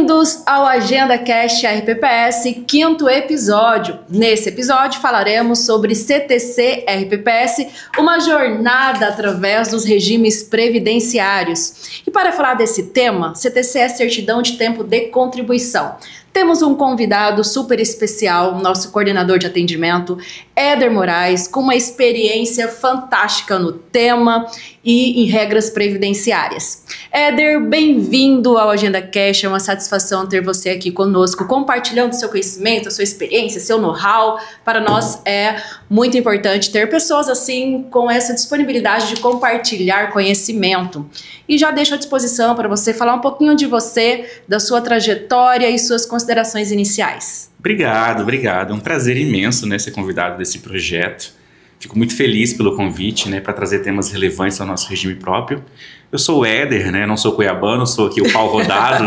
Bem-vindos ao Agenda Cast RPPS, quinto episódio. Nesse episódio falaremos sobre CTC RPPS, uma jornada através dos regimes previdenciários. E para falar desse tema, CTC é certidão de tempo de contribuição. Temos um convidado super especial, nosso coordenador de atendimento, Éder Moraes, com uma experiência fantástica no tema e em regras previdenciárias. Éder, bem-vindo ao Agenda Cash, é uma satisfação ter você aqui conosco, compartilhando seu conhecimento, a sua experiência, seu know-how. Para nós é muito importante ter pessoas assim, com essa disponibilidade de compartilhar conhecimento. E já deixo à disposição para você falar um pouquinho de você, da sua trajetória e suas considerações iniciais. Obrigado. É um prazer imenso, ser convidado desse projeto. Fico muito feliz pelo convite, para trazer temas relevantes ao nosso regime próprio. Eu sou o Éder, não sou cuiabano, sou aqui o pau rodado,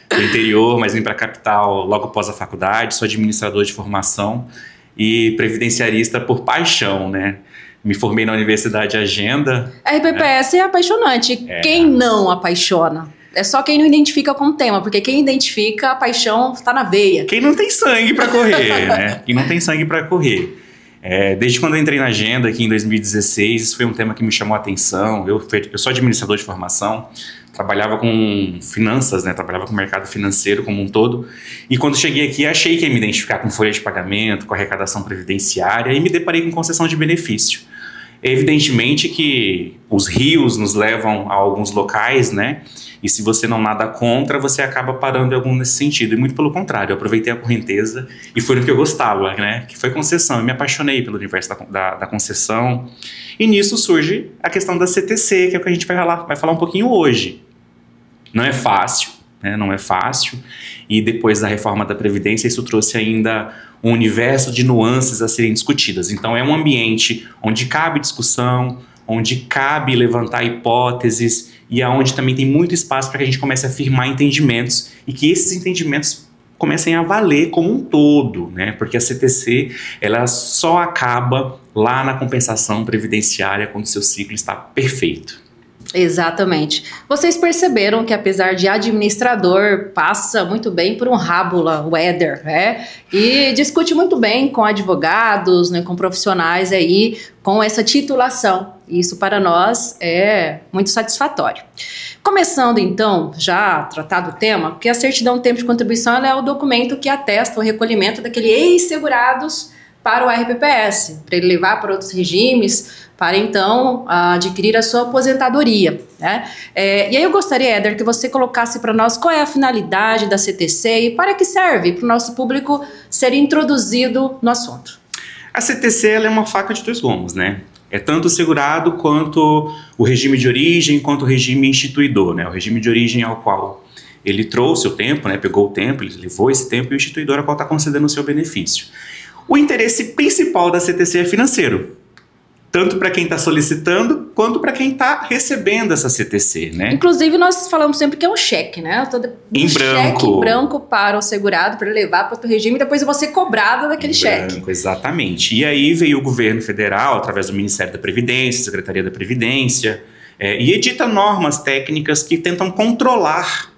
do interior, mas vim para a capital logo após a faculdade, sou administrador de formação e previdenciarista por paixão, Me formei na Universidade Agenda. A RPPS é apaixonante. Quem não apaixona? É só quem não identifica com o tema, porque quem identifica, a paixão está na veia. Quem não tem sangue para correr, Quem não tem sangue para correr. Desde quando eu entrei na Agenda aqui em 2016, isso foi um tema que me chamou a atenção. Eu sou administrador de formação, trabalhava com finanças, trabalhava com o mercado financeiro como um todo. E quando cheguei aqui, achei que ia me identificar com folha de pagamento, com arrecadação previdenciária e me deparei com concessão de benefício. Evidentemente que os rios nos levam a alguns locais, E se você não nada contra, você acaba parando em algum nesse sentido. E muito pelo contrário, eu aproveitei a correnteza e foi no que eu gostava, Que foi concessão. Eu me apaixonei pelo universo da concessão. E nisso surge a questão da CTC, que é o que a gente vai falar um pouquinho hoje. Não é fácil, Não é fácil. E depois da reforma da Previdência, isso trouxe ainda um universo de nuances a serem discutidas. Então é um ambiente onde cabe discussão, onde cabe levantar hipóteses e aonde também tem muito espaço para que a gente comece a firmar entendimentos e que esses entendimentos comecem a valer como um todo, Porque a CTC ela só acaba lá na compensação previdenciária quando o seu ciclo está perfeito. Exatamente. Vocês perceberam que apesar de administrador, passa muito bem por um rábula, o Éder, E discute muito bem com advogados, com profissionais aí, com essa titulação. Isso para nós é muito satisfatório. Começando então, já a tratar do tema, porque a certidão de tempo de contribuição ela é o documento que atesta o recolhimento daquele ex-segurados para o RPPS, para ele levar para outros regimes, para então adquirir a sua aposentadoria. E aí eu gostaria, Éder, que você colocasse para nós qual é a finalidade da CTC e para que serve para o nosso público ser introduzido no assunto. A CTC ela é uma faca de dois gumes, É tanto o segurado quanto o regime de origem, quanto o regime instituidor, O regime de origem ao qual ele trouxe o tempo, pegou o tempo, ele levou esse tempo e o instituidor ao qual está concedendo o seu benefício. O interesse principal da CTC é financeiro, tanto para quem está solicitando, quanto para quem está recebendo essa CTC, Inclusive, nós falamos sempre que é um cheque, Em branco. Cheque em branco para o segurado, para ele levar para o regime, e depois eu vou ser cobrado daquele cheque. Exatamente. E aí veio o governo federal, através do Ministério da Previdência, Secretaria da Previdência, e edita normas técnicas que tentam controlar,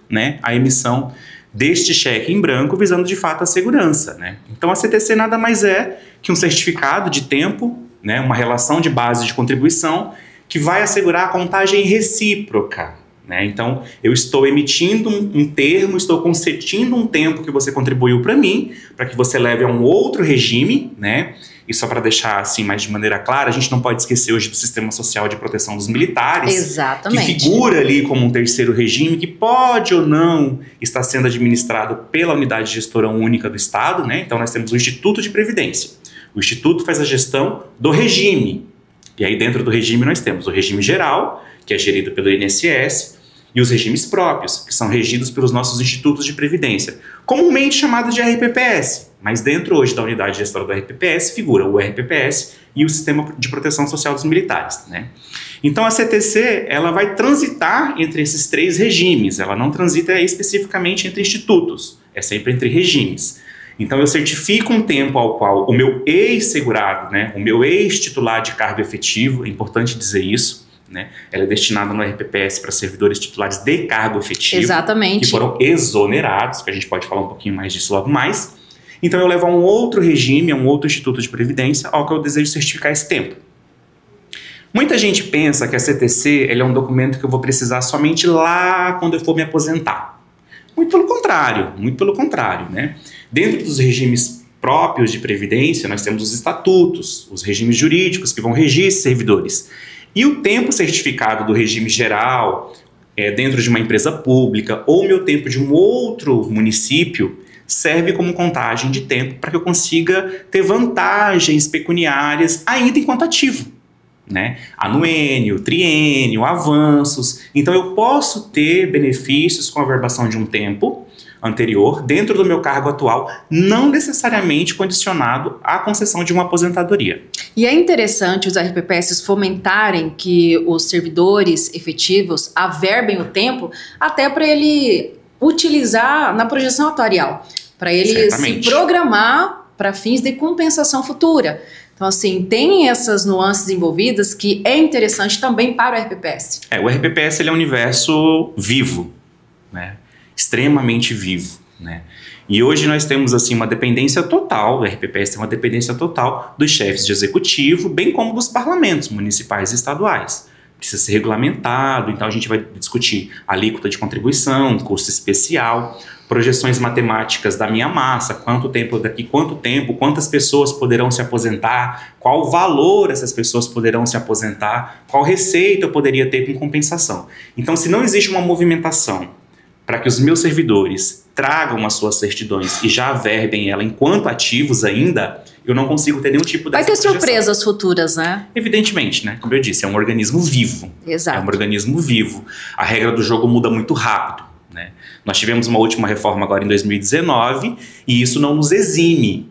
a emissão deste cheque em branco, visando de fato a segurança, Então a CTC nada mais é que um certificado de tempo, uma relação de base de contribuição que vai assegurar a contagem recíproca, Então eu estou emitindo um termo, estou concedindo um tempo que você contribuiu para mim, para que você leve a um outro regime, E só para deixar assim mais de maneira clara, a gente não pode esquecer hoje do Sistema Social de Proteção dos Militares. Exatamente. Que figura ali como um terceiro regime que pode ou não estar sendo administrado pela Unidade Gestora Única do Estado, Então nós temos o Instituto de Previdência. O Instituto faz a gestão do regime. E aí dentro do regime nós temos o regime geral, que é gerido pelo INSS, e os regimes próprios, que são regidos pelos nossos institutos de previdência, comumente chamados de RPPS, mas dentro hoje da unidade gestora do RPPS figura o RPPS e o Sistema de Proteção Social dos Militares, Então a CTC ela vai transitar entre esses três regimes, ela não transita especificamente entre institutos, é sempre entre regimes. Então eu certifico um tempo ao qual o meu ex-segurado, o meu ex-titular de cargo efetivo, é importante dizer isso, né? Ela é destinada no RPPS para servidores titulares de cargo efetivo. Exatamente. Que foram exonerados, que a gente pode falar um pouquinho mais disso logo mais. Então eu levo a um outro regime, a um outro instituto de previdência, ao que eu desejo certificar esse tempo. Muita gente pensa que a CTC ele é um documento que eu vou precisar somente lá quando eu for me aposentar. Muito pelo contrário, né? Dentro dos regimes próprios de previdência, nós temos os estatutos, os regimes jurídicos que vão regir esses servidores. E o tempo certificado do regime geral, dentro de uma empresa pública, ou meu tempo de um outro município, serve como contagem de tempo para que eu consiga ter vantagens pecuniárias ainda enquanto ativo, né? Anuênio, triênio, avanços. Então eu posso ter benefícios com a averbação de um tempo anterior dentro do meu cargo atual, não necessariamente condicionado à concessão de uma aposentadoria. E é interessante os RPPS fomentarem que os servidores efetivos averbem o tempo até para ele utilizar na projeção atuarial, para ele se programar para fins de compensação futura. Então, assim, tem essas nuances envolvidas que é interessante também para o RPPS. O RPPS ele é um universo vivo, né? Extremamente vivo, né? E hoje nós temos assim uma dependência total, o RPPS tem uma dependência total dos chefes de executivo, bem como dos parlamentos municipais e estaduais. Precisa ser regulamentado, então a gente vai discutir alíquota de contribuição, custo especial, projeções matemáticas da minha massa, quanto tempo, quantas pessoas poderão se aposentar, qual valor essas pessoas poderão se aposentar, qual receita eu poderia ter com compensação. Então, se não existe uma movimentação para que os meus servidores tragam as suas certidões e já averbem ela enquanto ativos ainda, eu não consigo ter nenhum tipo dessa projeção. Vai ter projeção. surpresas futuras, né? Evidentemente, né? Como eu disse, é um organismo vivo. Exato. É um organismo vivo. A regra do jogo muda muito rápido, né? Nós tivemos uma última reforma agora em 2019 e isso não nos exime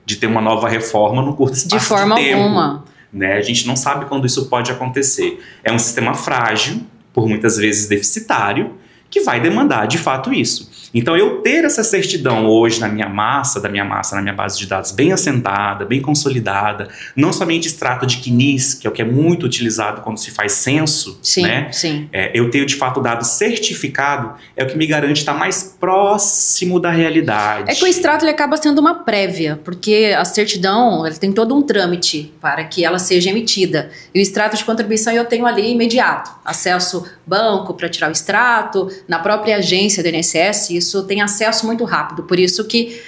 de ter uma nova reforma no curto espaço de tempo. De forma alguma. Né? A gente não sabe quando isso pode acontecer. É um sistema frágil, por muitas vezes deficitário, que vai demandar de fato isso. Então eu ter essa certidão hoje na minha base de dados bem assentada, bem consolidada, não somente extrato de CNIS, que é o que é muito utilizado quando se faz censo, sim, né? Sim. Eu tenho de fato o dado certificado, é o que me garante estar mais próximo da realidade. É que o extrato ele acaba sendo uma prévia, porque a certidão ele tem todo um trâmite para que ela seja emitida. E o extrato de contribuição eu tenho ali imediato. Acesso banco para tirar o extrato, na própria agência do INSS, isso tem acesso muito rápido. Por isso que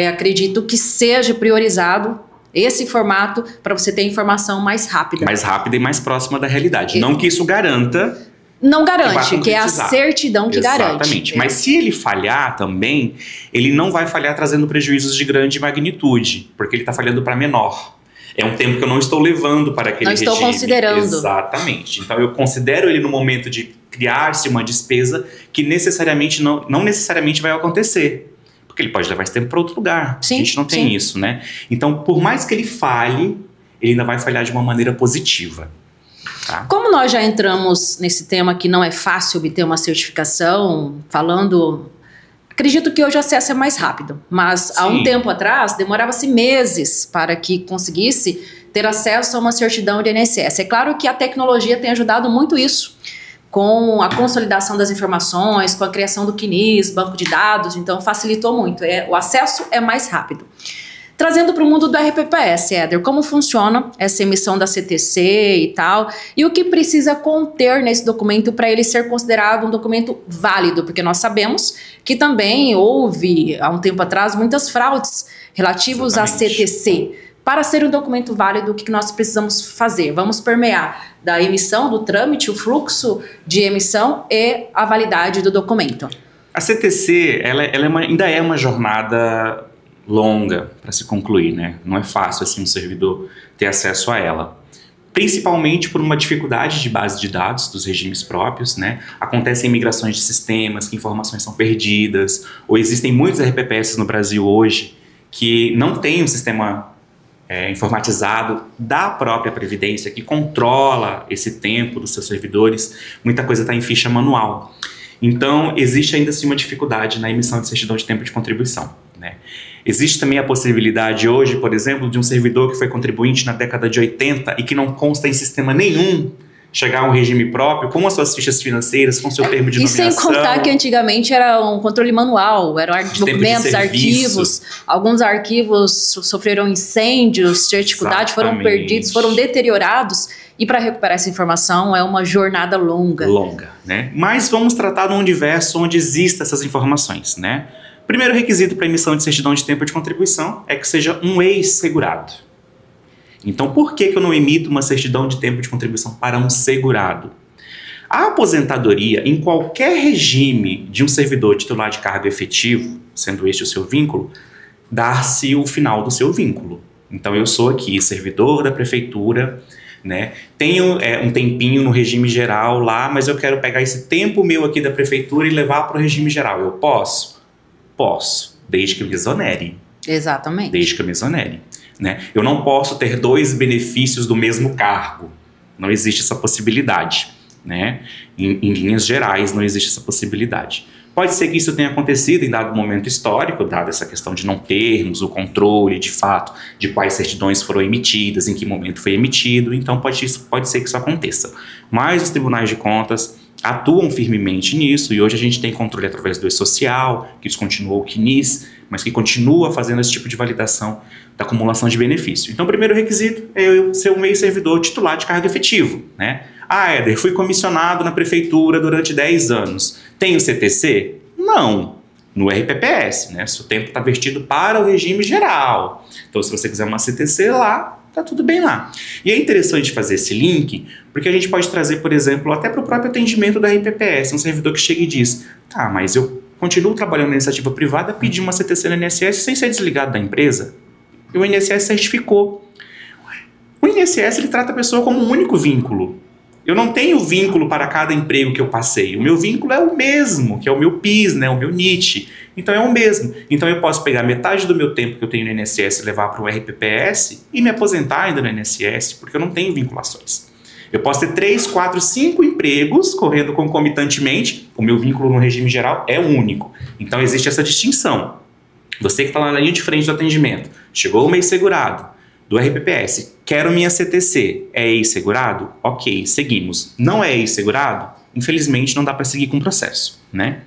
acredito que seja priorizado esse formato para você ter informação mais rápida. Mais rápida e mais próxima da realidade. Não que isso garanta... Não garante, que é a certidão que garante. Exatamente. Mas se ele falhar também, ele não vai falhar trazendo prejuízos de grande magnitude, porque ele está falhando para menor. É um tempo que eu não estou levando para aquele regime. Não estou considerando. Exatamente. Então eu considero ele no momento de criar-se uma despesa que necessariamente não necessariamente vai acontecer. Porque ele pode levar esse tempo para outro lugar. Sim, a gente não tem isso, né? Então, por mais que ele falhe, ele ainda vai falhar de uma maneira positiva. Tá? Como nós já entramos nesse tema que não é fácil obter uma certificação, acredito que hoje o acesso é mais rápido, mas há um tempo atrás demorava-se meses para que conseguisse ter acesso a uma certidão de INSS. É claro que a tecnologia tem ajudado muito isso, com a consolidação das informações, com a criação do CNIS, banco de dados, então facilitou muito, o acesso é mais rápido. Trazendo para o mundo do RPPS, Éder, como funciona essa emissão da CTC e tal, e o que precisa conter nesse documento para ele ser considerado um documento válido, porque nós sabemos que também houve, há um tempo atrás, muitas fraudes relativos à CTC. Para ser um documento válido, o que nós precisamos fazer? Vamos permear da emissão, do trâmite, o fluxo de emissão e a validade do documento. A CTC, ela ainda é uma jornada longa para se concluir, né? Não é fácil assim um servidor ter acesso a ela. Principalmente por uma dificuldade de base de dados dos regimes próprios, né? Acontecem migrações de sistemas, que informações são perdidas, ou existem muitos RPPS no Brasil hoje que não têm um sistema informatizado da própria Previdência que controla esse tempo dos seus servidores. Muita coisa está em ficha manual. Então, existe ainda assim uma dificuldade na emissão de certidão de tempo de contribuição, né? Existe também a possibilidade hoje, por exemplo, de um servidor que foi contribuinte na década de 80 e que não consta em sistema nenhum chegar a um regime próprio, com as suas fichas financeiras, com seu termo de nomeação. E sem contar que antigamente era um controle manual, eram documentos, arquivos, alguns arquivos sofreram incêndios, tinha dificuldade, foram perdidos, foram deteriorados, e para recuperar essa informação é uma jornada longa. Longa, né? Mas vamos tratar de um universo onde existem essas informações, né? Primeiro requisito para emissão de certidão de tempo de contribuição é que seja um ex-segurado. Então, por que eu não emito uma certidão de tempo de contribuição para um segurado? A aposentadoria, em qualquer regime de um servidor titular de cargo efetivo, sendo este o seu vínculo, dá-se o final do seu vínculo. Então, eu sou aqui servidor da prefeitura, né? Tenho um tempinho no regime geral lá, mas eu quero pegar esse tempo meu aqui da prefeitura e levar para o regime geral. Eu posso? Posso, desde que eu me exonere. Exatamente. Desde que eu me exonere. Né? Eu não posso ter 2 benefícios do mesmo cargo. Não existe essa possibilidade. Né? Em linhas gerais, não existe essa possibilidade. Pode ser que isso tenha acontecido em dado momento histórico, dada essa questão de não termos o controle, de fato, de quais certidões foram emitidas, em que momento foi emitido. Então, pode ser que isso aconteça. Mas os tribunais de contas atuam firmemente nisso, e hoje a gente tem controle através do E-Social, que descontinuou o CNIS, mas que continua fazendo esse tipo de validação da acumulação de benefício. Então, o primeiro requisito é eu ser um ex-servidor titular de cargo efetivo, né? Ah, Éder, fui comissionado na prefeitura durante 10 anos. Tenho CTC? Não. No RPPS, né? Se o tempo está vertido para o regime geral. Então, se você quiser uma CTC lá, tá tudo bem lá. E é interessante fazer esse link, porque a gente pode trazer, por exemplo, até para o próprio atendimento da RPPS, um servidor que chega e diz, tá, mas eu continuo trabalhando na iniciativa privada, pedi uma CTC no INSS sem ser desligado da empresa. E o INSS certificou. O INSS, ele trata a pessoa como um único vínculo. Eu não tenho vínculo para cada emprego que eu passei. O meu vínculo é o mesmo, que é o meu PIS, né, o meu NIT. Então é o mesmo. Então eu posso pegar metade do meu tempo que eu tenho no INSS e levar para o RPPS e me aposentar ainda no INSS, porque eu não tenho vinculações. Eu posso ter 3, 4, 5 empregos correndo concomitantemente. O meu vínculo no regime geral é único. Então existe essa distinção. Você que está lá na linha de frente do atendimento, chegou o mês segurado do RPPS, quero minha CTC, é ex-segurado? Ok, seguimos. Não é ex-segurado? Infelizmente não dá para seguir com o processo, né?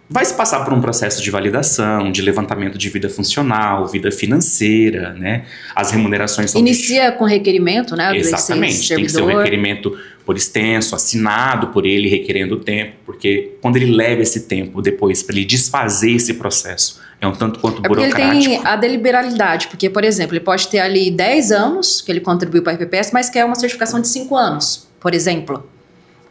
Vai se passar por um processo de validação, de levantamento de vida funcional, vida financeira, né? As remunerações são... Inicia com requerimento, né? Exatamente, tem que ser um requerimento por extenso, assinado por ele, requerendo tempo, porque quando ele leva esse tempo depois para ele desfazer esse processo, é um tanto quanto burocrático. Ele tem a deliberalidade, porque, por exemplo, ele pode ter ali 10 anos que ele contribuiu para a RPPS, mas quer uma certificação de 5 anos, por exemplo.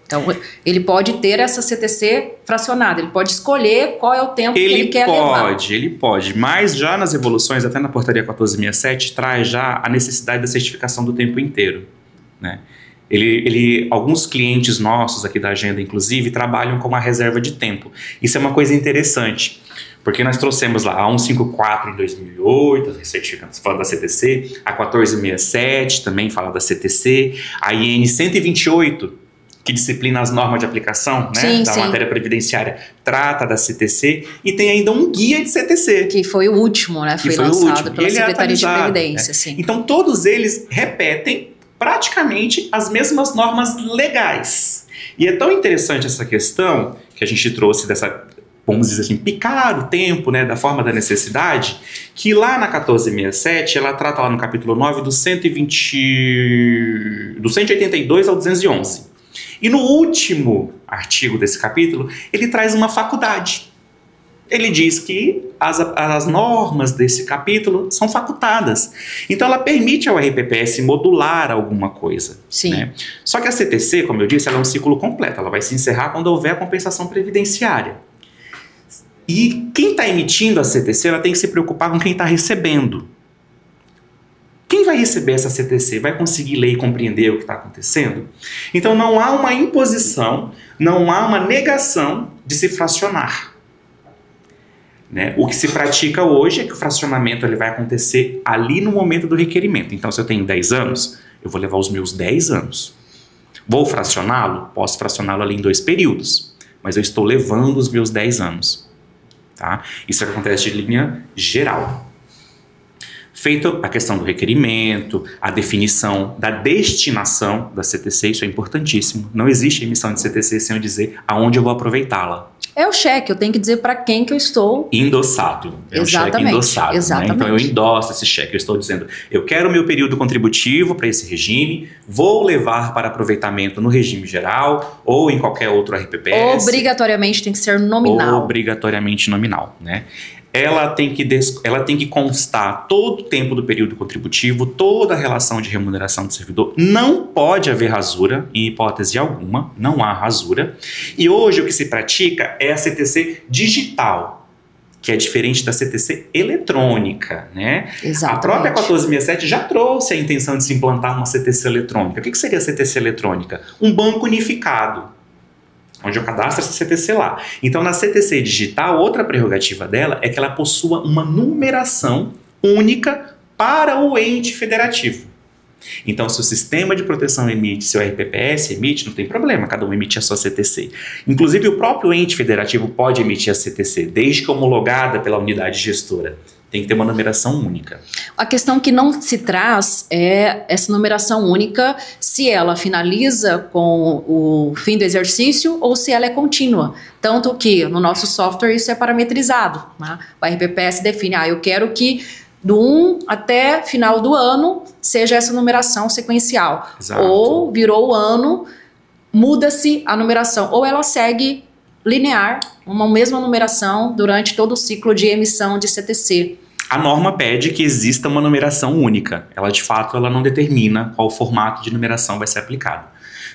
Então, ele pode ter essa CTC fracionada, ele pode escolher qual é o tempo que ele quer levar. Ele pode, mas já nas evoluções, até na portaria 1467, traz já a necessidade da certificação do tempo inteiro, né? Alguns clientes nossos aqui da agenda, inclusive, trabalham com uma reserva de tempo. Isso é uma coisa interessante, porque nós trouxemos lá a 154 em 2008, falando da CTC, a 1467 também fala da CTC, a IN 128, que disciplina as normas de aplicação, né, da matéria previdenciária, trata da CTC, e tem ainda um guia de CTC. Que foi o último, né? Foi lançado pela Secretaria de Previdência. Né? Sim. Então, todos eles repetem praticamente as mesmas normas legais. E é tão interessante essa questão que a gente trouxe dessa, vamos dizer assim, picar o tempo, né, da forma da necessidade, que lá na 1467, ela trata lá no capítulo 9 do 182 ao 211. E no último artigo desse capítulo, ele traz uma faculdade. Ele diz que as normas desse capítulo são facultadas. Então, ela permite ao RPPS modular alguma coisa. Sim. Né? Só que a CTC, como eu disse, ela é um ciclo completo. Ela vai se encerrar quando houver a compensação previdenciária. E quem está emitindo a CTC, ela tem que se preocupar com quem está recebendo. Quem vai receber essa CTC vai conseguir ler e compreender o que está acontecendo? Então não há uma imposição, não há uma negação de se fracionar. Né? O que se pratica hoje é que o fracionamento ele vai acontecer ali no momento do requerimento. Então, se eu tenho 10 anos, eu vou levar os meus 10 anos. Vou fracioná-lo? Posso fracioná-lo ali em 2 períodos, mas eu estou levando os meus 10 anos. Tá? Isso acontece de linha geral. Feito a questão do requerimento, a definição da destinação da CTC, isso é importantíssimo. Não existe emissão de CTC sem eu dizer aonde eu vou aproveitá-la. É o cheque, eu tenho que dizer para quem que eu estou... Endossado. É um cheque endossado. Exatamente. Né? Então eu endosso esse cheque, eu estou dizendo, eu quero o meu período contributivo para esse regime, vou levar para aproveitamento no regime geral ou em qualquer outro RPPS. Obrigatoriamente tem que ser nominal. Obrigatoriamente nominal, né? Ela tem que constar todo o tempo do período contributivo, toda a relação de remuneração do servidor. Não pode haver rasura, em hipótese alguma, não há rasura. E hoje o que se pratica é a CTC digital, que é diferente da CTC eletrônica, né? Exatamente. A própria 1467 já trouxe a intenção de se implantar uma CTC eletrônica. O que seria a CTC eletrônica? Um banco unificado, onde eu cadastro essa CTC lá. Então, na CTC digital, outra prerrogativa dela é que ela possua uma numeração única para o ente federativo. Então, se o sistema de proteção emite, se o RPPS emite, não tem problema, cada um emite a sua CTC. Inclusive, o próprio ente federativo pode emitir a CTC, desde que homologada pela unidade gestora. Tem que ter uma numeração única. A questão que não se traz é essa numeração única se ela finaliza com o fim do exercício ou se ela é contínua. Tanto que no nosso software isso é parametrizado, né? O RPPS define, eu quero que do 1 até final do ano seja essa numeração sequencial. Exato. Ou virou o ano, muda-se a numeração. Ou ela segue linear, uma mesma numeração durante todo o ciclo de emissão de CTC. A norma pede que exista uma numeração única. Ela, de fato, ela não determina qual formato de numeração vai ser aplicado.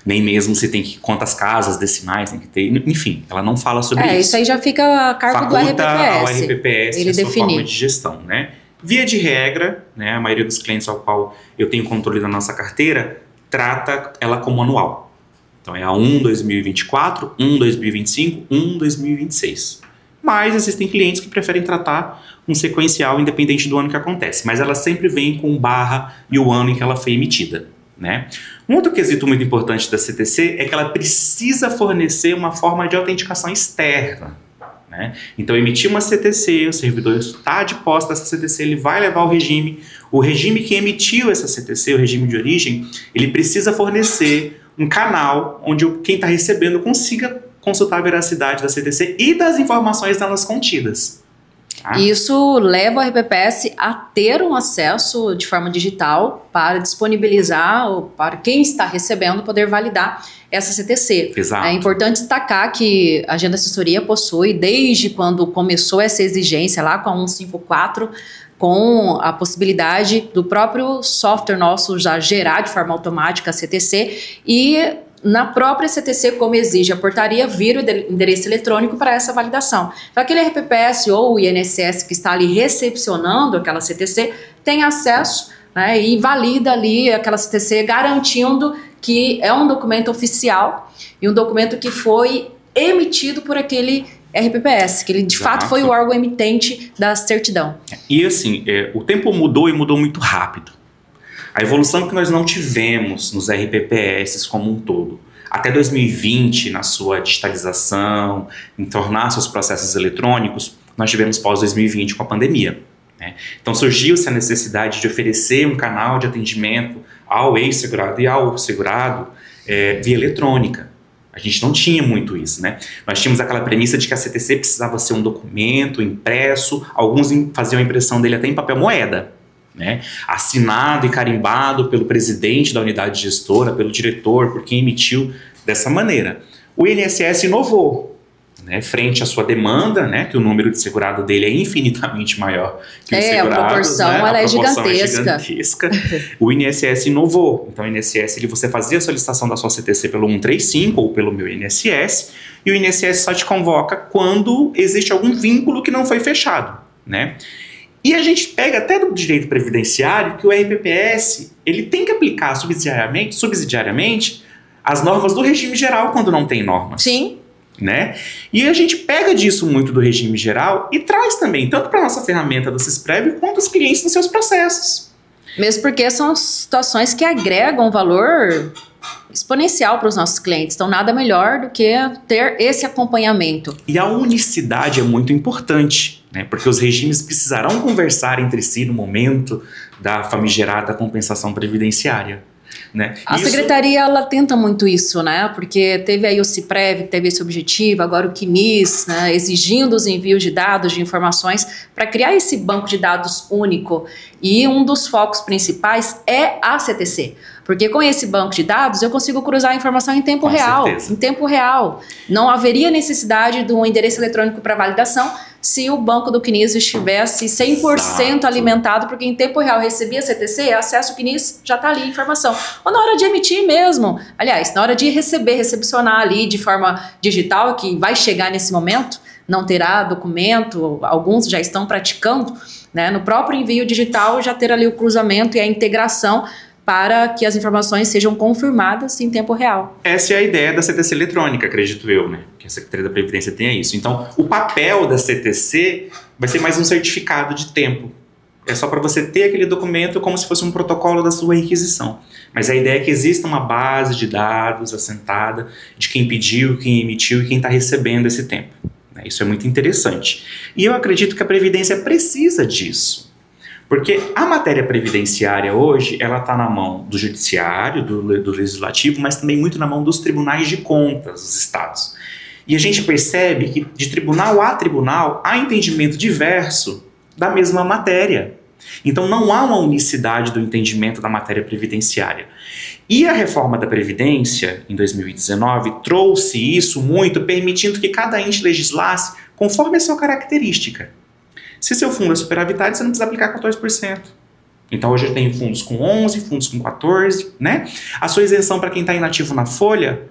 Nem mesmo se tem que, quantas casas decimais tem que ter, enfim, ela não fala sobre isso. Isso aí já fica a cargo do RPPS. Ao RPPS ele a sua definir. forma de gestão, né? Via de regra, né, a maioria dos clientes ao qual eu tenho controle da nossa carteira, trata ela como anual. Então é a 1/2024, 1/2025, 1/2026. Mas existem clientes que preferem tratar um sequencial independente do ano que acontece. Mas ela sempre vem com barra e o ano em que ela foi emitida, né? Um outro quesito muito importante da CTC é que ela precisa fornecer uma forma de autenticação externa, né? Então, emitir uma CTC, o servidor está de posse dessa CTC, ele vai levar o regime que emitiu essa CTC, o regime de origem, ele precisa fornecer um canal onde quem está recebendo consiga consultar a veracidade da CTC e das informações nelas contidas. Tá? Isso leva o RPPS a ter um acesso de forma digital para disponibilizar, ou para quem está recebendo poder validar essa CTC. Exato. É importante destacar que a Agenda Assessoria possui, desde quando começou essa exigência lá com a 154, com a possibilidade do próprio software nosso já gerar de forma automática a CTC e na própria CTC, como exige a portaria, vira o endereço eletrônico para essa validação. Então, aquele RPPS ou o INSS que está ali recepcionando aquela CTC tem acesso, né, e valida ali aquela CTC garantindo que é um documento oficial e um documento que foi emitido por aquele RPPS, que ele de fato foi o órgão emitente da certidão. E assim, o tempo mudou e mudou muito rápido. A evolução que nós não tivemos nos RPPS como um todo, até 2020, na sua digitalização, em tornar seus processos eletrônicos, nós tivemos pós-2020 com a pandemia, né? Então surgiu-se a necessidade de oferecer um canal de atendimento ao ex-segurado e ao segurado via eletrônica. A gente não tinha muito isso, né? Nós tínhamos aquela premissa de que a CTC precisava ser um documento impresso, alguns faziam a impressão dele até em papel moeda, né? Assinado e carimbado pelo presidente da unidade gestora, pelo diretor, por quem emitiu dessa maneira. O INSS inovou, né, frente à sua demanda, né, que o número de segurado dele é infinitamente maior que os segurados. A proporção, né, ela é gigantesca. O INSS inovou. Então, o INSS, você fazia a solicitação da sua CTC pelo 135 ou pelo meu INSS, e o INSS só te convoca quando existe algum vínculo que não foi fechado, né? E a gente pega até do direito previdenciário que o RPPS ele tem que aplicar subsidiariamente as normas do regime geral quando não tem normas. Sim. Né? E a gente pega disso muito do regime geral e traz também, tanto para a nossa ferramenta do Sisprev, quanto os clientes nos seus processos. Mesmo porque são situações que agregam valor exponencial para os nossos clientes. Então, nada melhor do que ter esse acompanhamento. E a unicidade é muito importante. né? Porque os regimes precisarão conversar entre si no momento da famigerada compensação previdenciária. Né? A secretaria, ela tenta muito isso, né? Porque teve aí o CIPREV, que teve esse objetivo, agora o CNIS, né? Exigindo os envios de dados, de informações, para criar esse banco de dados único. E um dos focos principais é a CTC. Porque com esse banco de dados eu consigo cruzar a informação em tempo real. Em tempo real. Não haveria necessidade de um endereço eletrônico para validação se o banco do CNIS estivesse 100% alimentado, porque em tempo real recebia a CTC, acesso ao CNIS, já está ali a informação. Ou na hora de emitir mesmo. Aliás, na hora de recepcionar ali de forma digital, que vai chegar nesse momento, não terá documento, alguns já estão praticando, né? No próprio envio digital já ter ali o cruzamento e a integração para que as informações sejam confirmadas em tempo real. Essa é a ideia da CTC eletrônica, acredito eu, né? Que a Secretaria da Previdência tenha isso. Então, o papel da CTC vai ser mais um certificado de tempo. É só para você ter aquele documento como se fosse um protocolo da sua requisição. Mas a ideia é que exista uma base de dados assentada de quem pediu, quem emitiu e quem está recebendo esse tempo. Isso é muito interessante. E eu acredito que a Previdência precisa disso. Porque a matéria previdenciária hoje, ela está na mão do judiciário, do legislativo, mas também muito na mão dos tribunais de contas dos estados. E a gente percebe que de tribunal a tribunal há entendimento diverso da mesma matéria. Então não há uma unicidade do entendimento da matéria previdenciária. E a reforma da Previdência, em 2019, trouxe isso muito, permitindo que cada ente legislasse conforme a sua característica. Se seu fundo é superavitário, você não precisa aplicar 14%. Então hoje tem fundos com 11, fundos com 14, né? A sua isenção para quem está inativo na folha,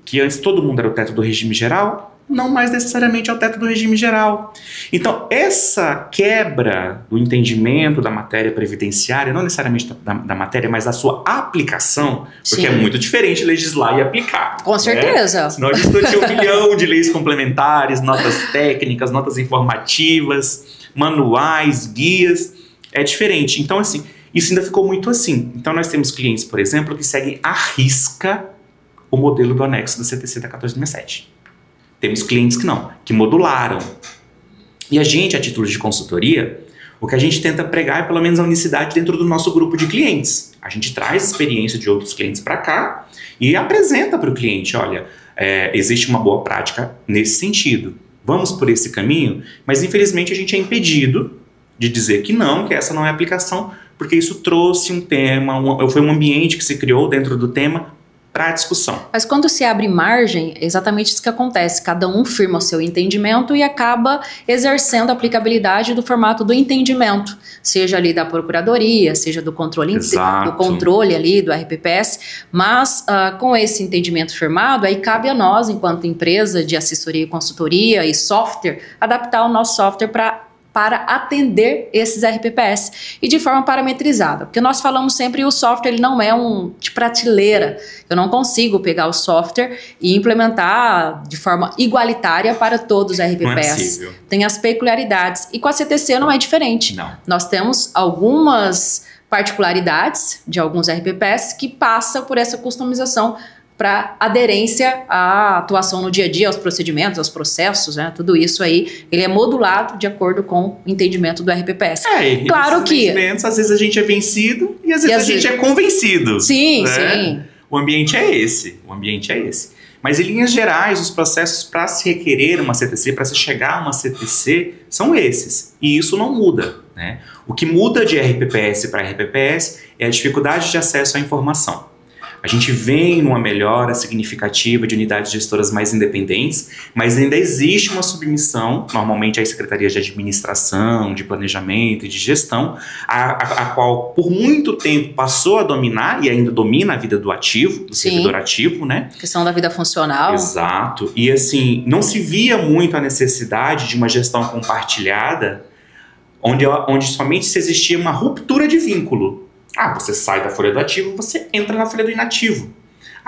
que antes todo mundo era o teto do regime geral, não mais necessariamente é o teto do regime geral. Então essa quebra do entendimento da matéria previdenciária, não necessariamente da matéria, mas da sua aplicação, porque é muito diferente legislar e aplicar. Com certeza. Né? Senão a gente tinha 1 milhão de leis complementares, notas técnicas, notas informativas, manuais, guias, é diferente. Então, assim, isso ainda ficou muito assim. Então, nós temos clientes, por exemplo, que seguem à risca o modelo do anexo da CTC da 1467. Temos clientes que não, que modularam. E a gente, a título de consultoria, o que a gente tenta pregar é pelo menos a unicidade dentro do nosso grupo de clientes. A gente traz experiência de outros clientes para cá e apresenta para o cliente, olha, existe uma boa prática nesse sentido. Vamos por esse caminho, mas infelizmente a gente é impedido de dizer que não, que essa não é a aplicação, porque isso trouxe um tema, foi um ambiente que se criou dentro do tema para a discussão. Mas quando se abre margem, é exatamente isso que acontece. Cada um firma o seu entendimento e acaba exercendo a aplicabilidade do formato do entendimento, seja ali da procuradoria, seja do controle, do controle ali do RPPS, mas com esse entendimento firmado, aí cabe a nós, enquanto empresa de assessoria e consultoria e software, adaptar o nosso software para atender esses RPPS e de forma parametrizada, porque nós falamos sempre que o software ele não é de prateleira, eu não consigo pegar o software e implementar de forma igualitária para todos os RPPS, tem as peculiaridades, e com a CTC não é diferente, nós temos algumas particularidades de alguns RPPS que passam por essa customização para aderência à atuação no dia a dia, aos procedimentos, aos processos, né? Tudo isso aí, ele é modulado de acordo com o entendimento do RPPS. Claro que às vezes a gente é vencido e às vezes a gente é convencido. Sim, né? sim. O ambiente é esse, Mas em linhas gerais, os processos para se requerer uma CTC, para se chegar a uma CTC, são esses. E isso não muda, né? O que muda de RPPS para RPPS é a dificuldade de acesso à informação. A gente vem numa melhora significativa de unidades gestoras mais independentes, mas ainda existe uma submissão, normalmente às secretarias de administração, de planejamento e de gestão, a qual por muito tempo passou a dominar e ainda domina a vida do ativo, do servidor ativo, né? A questão da vida funcional. Exato. E assim, não se via muito a necessidade de uma gestão compartilhada, onde somente se existia uma ruptura de vínculo. Você sai da folha do ativo, você entra na folha do inativo.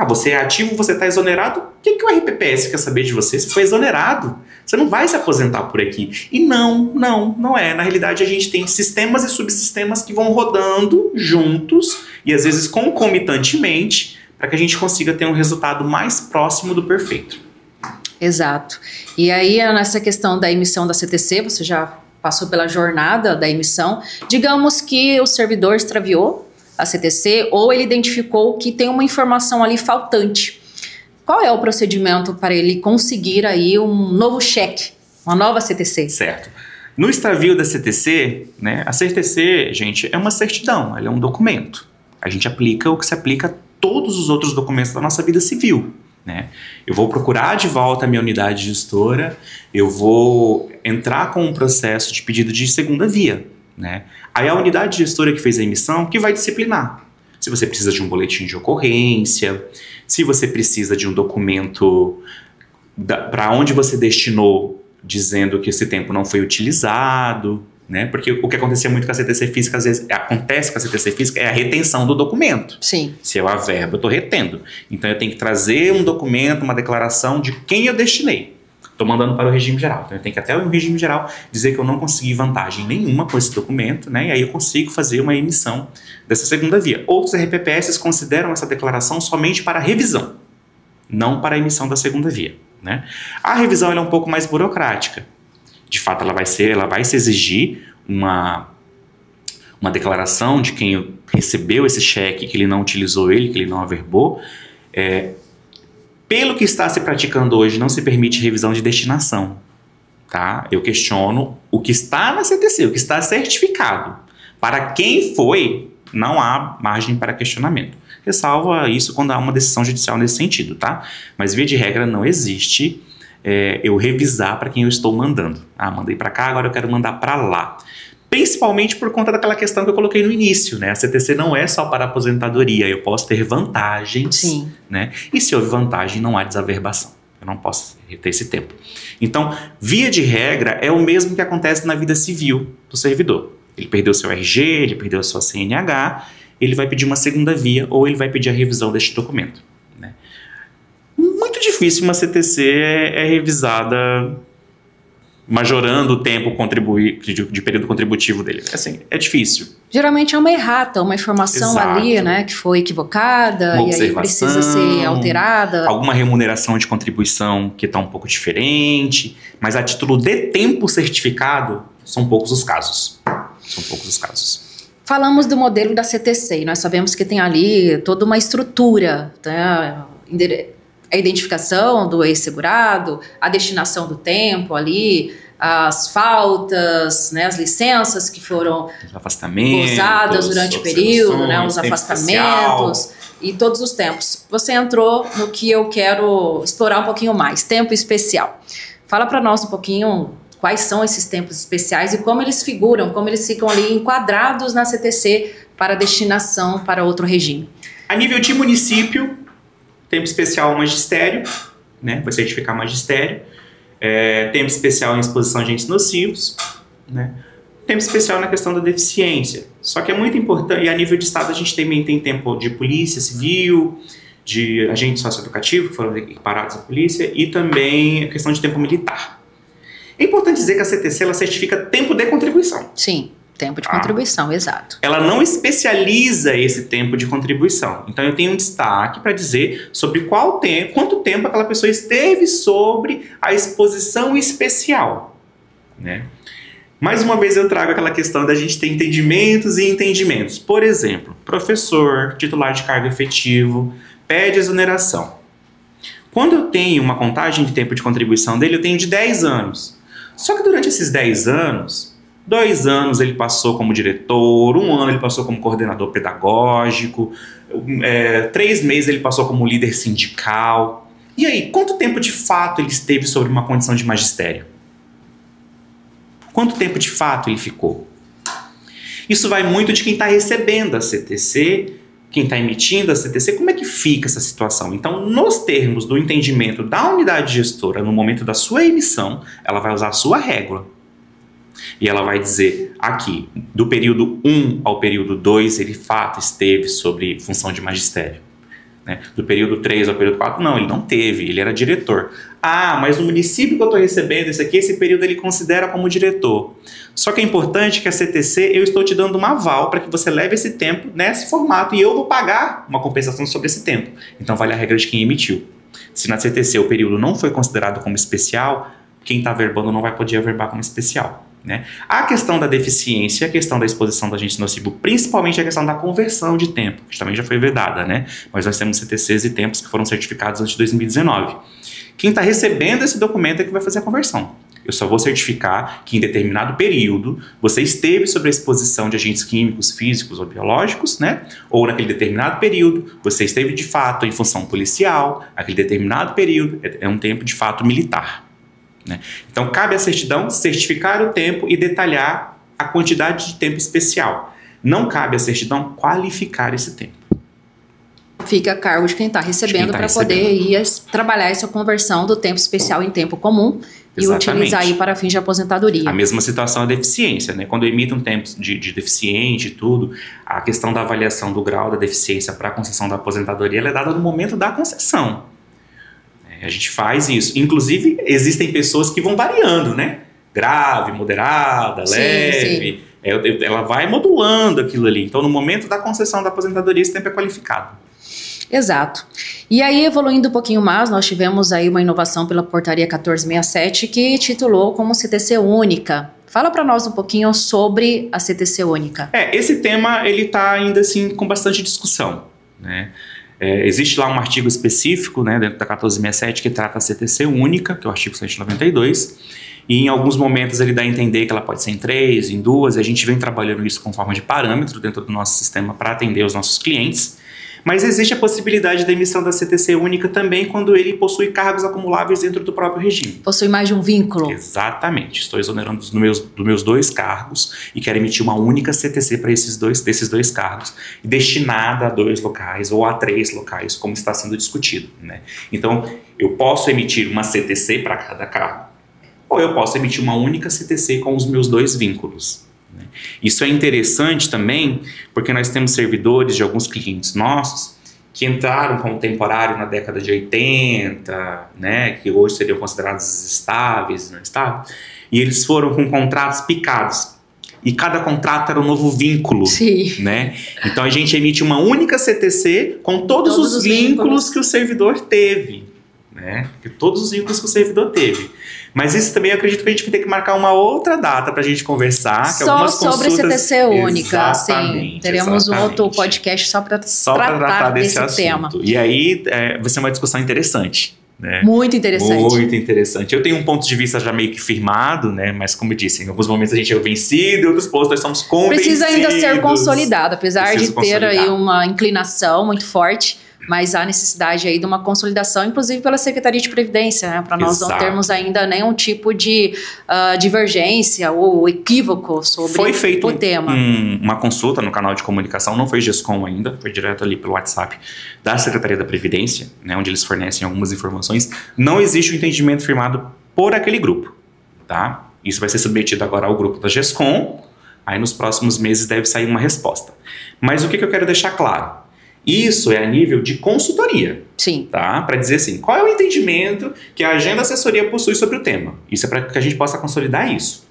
Você é ativo, você está exonerado. O que o RPPS quer saber de você? Você foi exonerado. Você não vai se aposentar por aqui. E não é. Na realidade, a gente tem sistemas e subsistemas que vão rodando juntos e às vezes concomitantemente para que a gente consiga ter um resultado mais próximo do perfeito. Exato. E aí, nessa questão da emissão da CTC, você já passou pela jornada da emissão. Digamos que o servidor extraviou a CTC ou ele identificou que tem uma informação ali faltante. Qual é o procedimento para ele conseguir aí um novo cheque, uma nova CTC? Certo. No extravio da CTC, né, a CTC, gente, é uma certidão, ela é um documento. A gente aplica o que se aplica a todos os outros documentos da nossa vida civil, né? Eu vou procurar de volta a minha unidade gestora, eu vou entrar com um processo de pedido de segunda via, né? Aí a unidade gestora que fez a emissão que vai disciplinar. Se você precisa de um boletim de ocorrência, se você precisa de um documento para onde você destinou, dizendo que esse tempo não foi utilizado, né? Porque o que acontecia muito com a CTC física, às vezes acontece com a CTC física, é a retenção do documento. Sim. Se eu averbo, eu estou retendo. Então eu tenho que trazer um documento, uma declaração de quem eu destinei. Estou mandando para o regime geral. Então eu tenho que até o regime geral dizer que eu não consegui vantagem nenhuma com esse documento, né? E aí eu consigo fazer uma emissão dessa segunda via. Outros RPPS consideram essa declaração somente para revisão, não para a emissão da segunda via, né? A revisão ela é um pouco mais burocrática. De fato, ela vai se exigir uma declaração de quem recebeu esse cheque, que ele não utilizou ele, que ele não averbou. Pelo que está se praticando hoje, não se permite revisão de destinação, tá? Eu questiono o que está na CTC, o que está certificado. Para quem foi, não há margem para questionamento. Ressalva isso quando há uma decisão judicial nesse sentido, tá? Mas, via de regra, não existe eu revisar para quem eu estou mandando. Ah, mandei para cá, agora eu quero mandar para lá. Principalmente por conta daquela questão que eu coloquei no início, né? A CTC não é só para aposentadoria, eu posso ter vantagens, sim, né? E se houve vantagem, não há desaverbação. Eu não posso ter esse tempo. Então, via de regra, é o mesmo que acontece na vida civil do servidor. Ele perdeu seu RG, ele perdeu a sua CNH, ele vai pedir uma segunda via ou ele vai pedir a revisão deste documento, né? Muito difícil uma CTC é revisada majorando o tempo de período contributivo dele. Assim, é difícil. Geralmente é uma errata, uma informação ali, né, que foi equivocada uma e aí precisa ser alterada. Alguma remuneração de contribuição que está um pouco diferente, mas a título de tempo certificado, são poucos os casos. São poucos os casos. Falamos do modelo da CTC e nós sabemos que tem ali toda uma estrutura, né? A identificação do ex-segurado, a destinação do tempo ali, as faltas, né, as licenças que foram usadas durante o período, né, os afastamentos e todos os tempos. Você entrou no que eu quero explorar um pouquinho mais, tempo especial. Fala para nós um pouquinho quais são esses tempos especiais e como eles figuram, como eles ficam ali enquadrados na CTC para destinação para outro regime. A nível de município, tempo especial magistério, né? Vai certificar magistério. Tempo especial em exposição a agentes nocivos, né? Tempo especial na questão da deficiência. Só que é muito importante, e a nível de estado a gente também tem tempo de polícia civil, de agente socioeducativo, que foram equiparados à polícia, e também a questão de tempo militar. É importante dizer que a CTC ela certifica tempo de contribuição. Sim. Tempo de contribuição, exato. Ela não especializa esse tempo de contribuição. Então eu tenho um destaque para dizer sobre quanto tempo aquela pessoa esteve sobre a exposição especial, né? Mais uma vez eu trago aquela questão da gente ter entendimentos e entendimentos. Por exemplo, professor, titular de cargo efetivo, pede exoneração. Quando eu tenho uma contagem de tempo de contribuição dele, eu tenho de 10 anos. Só que durante esses 10 anos, 2 anos ele passou como diretor, 1 ano ele passou como coordenador pedagógico, 3 meses ele passou como líder sindical. E aí, quanto tempo de fato ele esteve sobre uma condição de magistério? Quanto tempo de fato ele ficou? Isso vai muito de quem está recebendo a CTC, quem está emitindo a CTC, como é que fica essa situação? Então, nos termos do entendimento da unidade gestora, no momento da sua emissão, ela vai usar a sua régua. E ela vai dizer aqui, do período 1 ao período 2, ele de fato esteve sobre função de magistério. Né? Do período 3 ao período 4, não, ele não teve, ele era diretor. Ah, mas no município que eu estou recebendo esse período ele considera como diretor. Só que é importante que a CTC, eu estou te dando um aval para que você leve esse tempo nesse formato e eu vou pagar uma compensação sobre esse tempo. Então vale a regra de quem emitiu. Se na CTC o período não foi considerado como especial, quem está averbando não vai poder averbar como especial. né? A questão da deficiência, a questão da exposição do agente nocivo, principalmente a questão da conversão de tempo, que também já foi vedada, né? Mas nós temos CTCs e tempos que foram certificados antes de 2019. Quem está recebendo esse documento é que vai fazer a conversão. Eu só vou certificar que em determinado período você esteve sob a exposição de agentes químicos, físicos ou biológicos, né? Ou naquele determinado período você esteve de fato em função policial, aquele determinado período é um tempo de fato militar, né? Então cabe à certidão certificar o tempo e detalhar a quantidade de tempo especial. Não cabe à certidão qualificar esse tempo. Fica a cargo de quem está recebendo para poder ir trabalhar essa conversão do tempo especial em tempo comum. Exatamente. E utilizar aí para fins de aposentadoria. A mesma situação é a deficiência, né? Quando emite um tempo de deficiente e tudo, a questão da avaliação do grau da deficiência para a concessão da aposentadoria ela é dada no momento da concessão. A gente faz isso. Inclusive, existem pessoas que vão variando, né? Grave, moderada, leve. Sim. Ela vai modulando aquilo ali. Então, no momento da concessão da aposentadoria, esse tempo é qualificado. Exato. E aí, evoluindo um pouquinho mais, nós tivemos aí uma inovação pela Portaria 1467 que titulou como CTC Única. Fala para nós um pouquinho sobre a CTC Única. Esse tema, ele está ainda assim com bastante discussão, né? Existe lá um artigo específico, né, dentro da 1467 que trata a CTC Única, que é o artigo 192, e em alguns momentos ele dá a entender que ela pode ser em 3, em 2, e a gente vem trabalhando isso com forma de parâmetro dentro do nosso sistema para atender os nossos clientes. Mas existe a possibilidade da emissão da CTC única também quando ele possui cargos acumuláveis dentro do próprio regime. Possui mais de um vínculo. Exatamente. Estou exonerando dos meus 2 cargos e quero emitir uma única CTC para desses dois cargos, destinada a 2 locais ou a 3 locais, como está sendo discutido, né? Então, eu posso emitir uma CTC para cada cargo, ou eu posso emitir uma única CTC com os meus 2 vínculos. Isso é interessante também porque nós temos servidores de alguns clientes nossos que entraram como temporário na década de 80, né, que hoje seriam considerados estáveis, não estáveis, e eles foram com contratos picados. E cada contrato era um novo vínculo. Sim. Né? Então a gente emite uma única CTC com todos os vínculos que o servidor teve. Né? Todos os vínculos que o servidor teve. Mas isso também eu acredito que a gente vai ter que marcar uma outra data para a gente conversar. Que só algumas sobre CTC única. Exatamente, sim. Teremos um outro podcast só para tratar desse tema. E aí vai ser uma discussão interessante. Né? Muito interessante. Muito interessante. Eu tenho um ponto de vista já meio que firmado, né? Mas como eu disse, em alguns momentos a gente é vencido, em outros pontos nós somos convencidos. Precisa ainda ser consolidado, apesar de ter aí uma inclinação muito forte. Mas há necessidade aí de uma consolidação, inclusive pela Secretaria de Previdência, né? Para nós não termos ainda nenhum tipo de divergência ou equívoco sobre o tema. Foi feito uma consulta no canal de comunicação, não foi GESCOM ainda, foi direto ali pelo WhatsApp da Secretaria da Previdência, né? Onde eles fornecem algumas informações. Não existe um entendimento firmado por aquele grupo, tá? Isso vai ser submetido agora ao grupo da GESCOM, aí nos próximos meses deve sair uma resposta. Mas o que eu quero deixar claro? Isso é a nível de consultoria. Sim. Tá? Para dizer assim, qual é o entendimento que a agenda assessoria possui sobre o tema? Isso é para que a gente possa consolidar isso.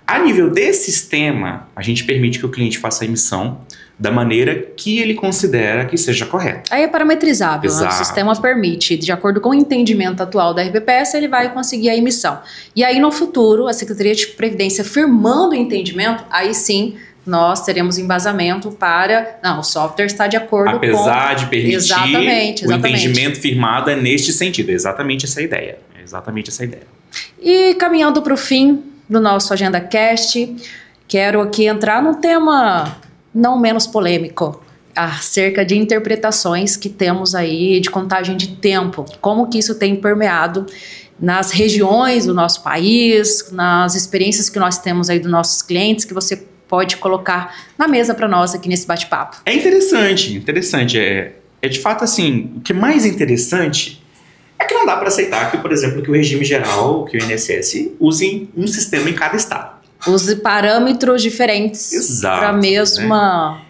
A nível de sistema, a gente permite que o cliente faça a emissão da maneira que ele considera que seja correta. Aí é parametrizável, né? O sistema permite, de acordo com o entendimento atual da RBPS, ele vai conseguir a emissão. E aí no futuro, a Secretaria de Previdência firmando o entendimento, aí sim nós teremos embasamento para... Não, o software está de acordo Apesar de permitir, exatamente. O entendimento firmado é neste sentido. É exatamente essa a ideia. É exatamente essa a ideia. E caminhando para o fim do nosso AgendaCast, quero aqui entrar num tema não menos polêmico, acerca de interpretações que temos aí de contagem de tempo. Como que isso tem permeado nas regiões do nosso país, nas experiências que nós temos aí dos nossos clientes, que você pode colocar na mesa para nós aqui nesse bate-papo. É interessante. É de fato assim, o que é mais interessante é que não dá para aceitar que, por exemplo, que o regime geral, que o INSS, use um sistema em cada estado. Use parâmetros diferentes para a mesma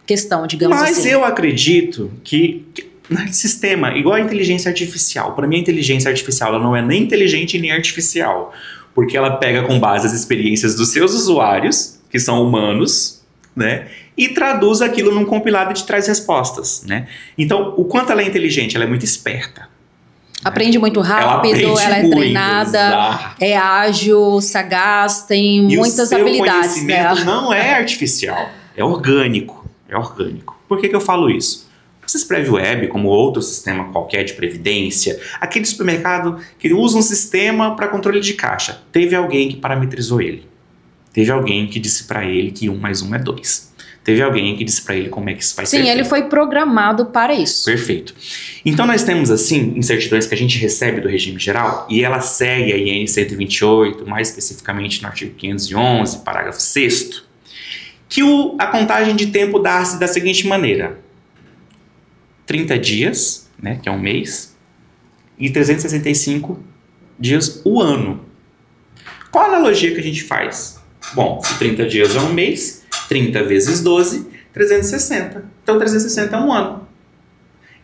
questão, digamos assim. Mas eu acredito que no sistema, igual a inteligência artificial, para mim a inteligência artificial ela não é nem inteligente nem artificial, porque ela pega com base as experiências dos seus usuários, que são humanos, né? E traduz aquilo num compilado e te traz respostas, né? Então, o quanto ela é inteligente? Ela é muito esperta. Aprende muito rápido, ela é muito, treinada, exato. é ágil, sagaz, tem muitas habilidades. O conhecimento não é artificial, é orgânico. É orgânico. Por que eu falo isso? O Sisprev Web, como outro sistema qualquer de previdência, aquele supermercado que usa um sistema para controle de caixa, teve alguém que parametrizou ele. Teve alguém que disse para ele que 1 mais 1 é 2. Teve alguém que disse para ele como é que isso vai ser feito. Sim, ele foi programado para isso. Perfeito. Então nós temos assim incertidões que a gente recebe do regime geral e ela segue a IN 128, mais especificamente no artigo 511, parágrafo 6º, que a contagem de tempo dá-se da seguinte maneira: 30 dias, né, que é um mês, e 365 dias o ano. Qual a analogia que a gente faz? Bom, se 30 dias é um mês, 30 vezes 12, 360. Então 360 é um ano.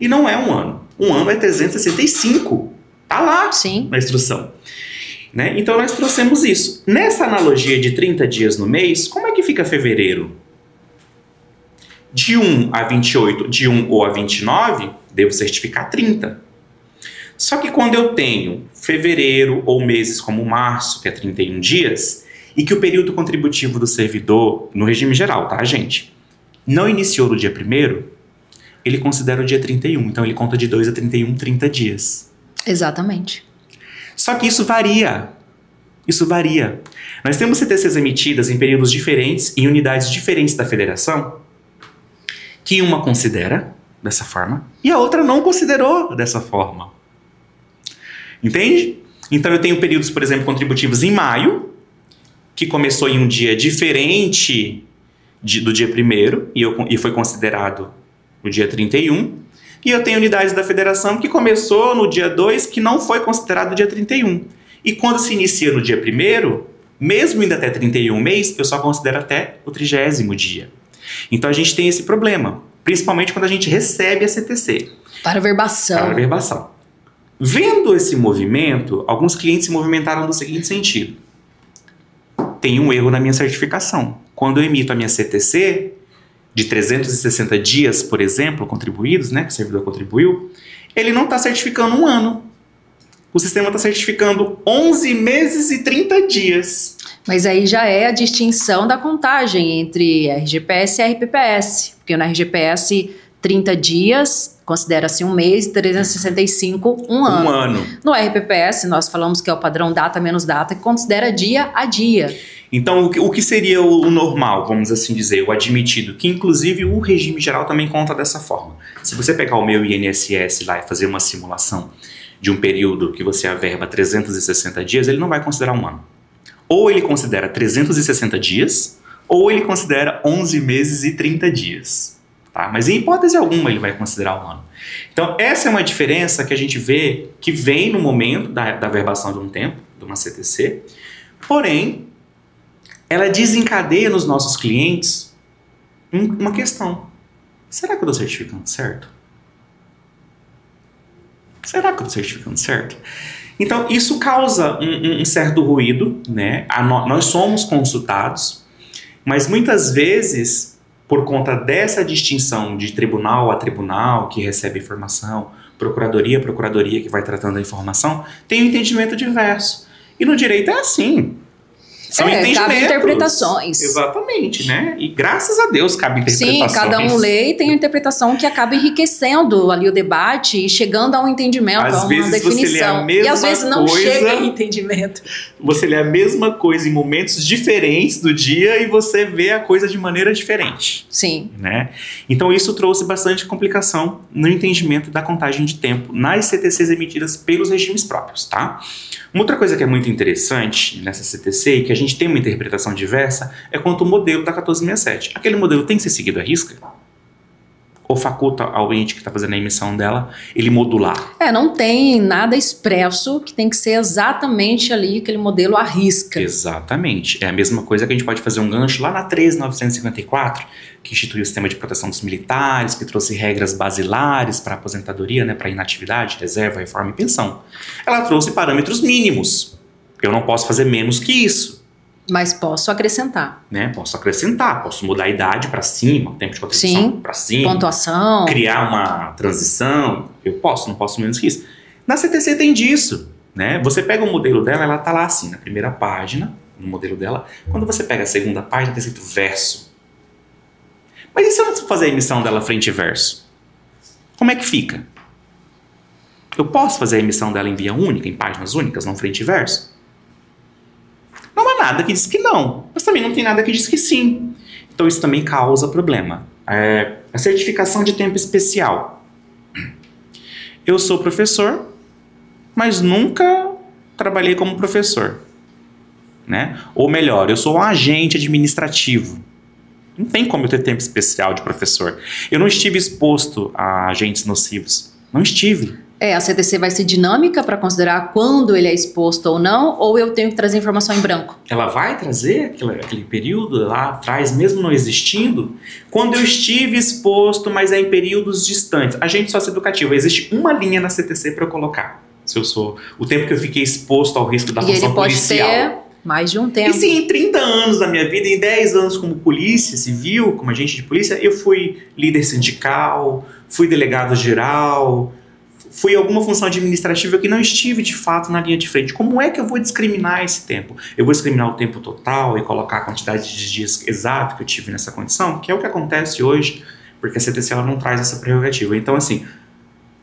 E não é um ano. Um ano é 365. Tá lá. Sim. Na instrução. Né? Então nós trouxemos isso. Nessa analogia de 30 dias no mês, como é que fica fevereiro? De 1 a 28, de 1 ou a 29, devo certificar 30. Só que quando eu tenho fevereiro ou meses como março, que é 31 dias, e que o período contributivo do servidor, no regime geral, tá, gente? Não iniciou no dia 1º, ele considera o dia 31. Então ele conta de 2 a 31, 30 dias. Exatamente. Só que isso varia. Isso varia. Nós temos CTCs emitidas em períodos diferentes, em unidades diferentes da federação, que uma considera dessa forma e a outra não considerou dessa forma. Entende? Então eu tenho períodos, por exemplo, contributivos em maio, que começou em um dia diferente do dia 1º e foi considerado no dia 31. E eu tenho unidades da federação que começou no dia 2, que não foi considerado no dia 31. E quando se inicia no dia 1º, mesmo indo até 31 mês, eu só considero até o 30º dia. Então a gente tem esse problema, principalmente quando a gente recebe a CTC. Para verbação. Para verbação. Vendo esse movimento, alguns clientes se movimentaram no seguinte sentido: tem um erro na minha certificação. Quando eu emito a minha CTC de 360 dias, por exemplo, contribuídos, né, que o servidor contribuiu, ele não está certificando um ano. O sistema está certificando 11 meses e 30 dias. Mas aí já é a distinção da contagem entre RGPS e RPPS. Porque no RGPS, 30 dias considera-se um mês e 365 um ano. Um ano. No RPPS, nós falamos que é o padrão data menos data, que considera dia a dia. Então, o que seria o normal, vamos assim dizer, o admitido, que inclusive o regime geral também conta dessa forma. Se você pegar o meu INSS lá e fazer uma simulação de um período que você averba 360 dias, ele não vai considerar um ano. Ou ele considera 360 dias, ou ele considera 11 meses e 30 dias. Tá? Mas em hipótese alguma ele vai considerar um ano. Então essa é uma diferença que a gente vê que vem no momento da averbação de um tempo, de uma CTC, porém ela desencadeia nos nossos clientes uma questão: será que eu estou certificando certo? Será que eu estou certificando certo? Então isso causa um certo ruído, né? Nós somos consultados, mas muitas vezes, por conta dessa distinção de tribunal a tribunal que recebe informação, procuradoria a procuradoria que vai tratando a informação, tem um entendimento diverso. E no direito é assim. São entendimentos. Cabe interpretações. Exatamente, né? E graças a Deus cabe interpretações. Sim, cada um lê e tem uma interpretação que acaba enriquecendo ali o debate e chegando a um entendimento, às a uma vezes definição. Você lê a mesma e às vezes não coisa, chega em entendimento. Você lê a mesma coisa em momentos diferentes do dia e você vê a coisa de maneira diferente. Sim. Né? Então isso trouxe bastante complicação no entendimento da contagem de tempo nas CTCs emitidas pelos regimes próprios, tá? Uma outra coisa que é muito interessante nessa CTC e que a gente tem uma interpretação diversa é quanto ao modelo da 1467. Aquele modelo tem que ser seguido à risca? Ou faculta ao ente que está fazendo a emissão dela ele modular? Não tem nada expresso que tem que ser exatamente ali aquele modelo à risca. Exatamente. É a mesma coisa que a gente pode fazer um gancho lá na 13.954, que instituiu o sistema de proteção dos militares, que trouxe regras basilares para aposentadoria, né, para inatividade, reserva, reforma e pensão. Ela trouxe parâmetros mínimos. Eu não posso fazer menos que isso. Mas posso acrescentar. Né? Posso acrescentar, posso mudar a idade para cima, o tempo de contribuição para cima. Pontuação. Criar uma transição. Eu posso, não posso menos que isso. Na CTC tem disso, né? Você pega o modelo dela, ela tá lá assim, na primeira página, no modelo dela. Quando você pega a segunda página, tem escrito verso. Mas e se eu não fazer a emissão dela frente e verso? Como é que fica? Eu posso fazer a emissão dela em via única, em páginas únicas, não frente e verso? Não há nada que diz que não, mas também não tem nada que diz que sim. Então isso também causa problema. A certificação de tempo especial. Eu sou professor, mas nunca trabalhei como professor, né? Ou melhor, eu sou um agente administrativo. Não tem como eu ter tempo especial de professor. Eu não estive exposto a agentes nocivos. Não estive. A CTC vai ser dinâmica para considerar quando ele é exposto ou não, ou eu tenho que trazer informação em branco? Ela vai trazer aquele período lá atrás, mesmo não existindo, quando eu estive exposto, mas é em períodos distantes. Agente socioeducativo, existe uma linha na CTC para eu colocar. Se eu sou o tempo que eu fiquei exposto ao risco da função policial. E ele pode ter mais de um tempo. E sim, em 30 anos da minha vida, em 10 anos como polícia civil, como agente de polícia, eu fui líder sindical, fui delegado geral, fui alguma função administrativa que não estive de fato na linha de frente. Como é que eu vou discriminar esse tempo? Eu vou discriminar o tempo total e colocar a quantidade de dias exato que eu tive nessa condição? Que é o que acontece hoje, porque a CTC ela não traz essa prerrogativa. Então, assim,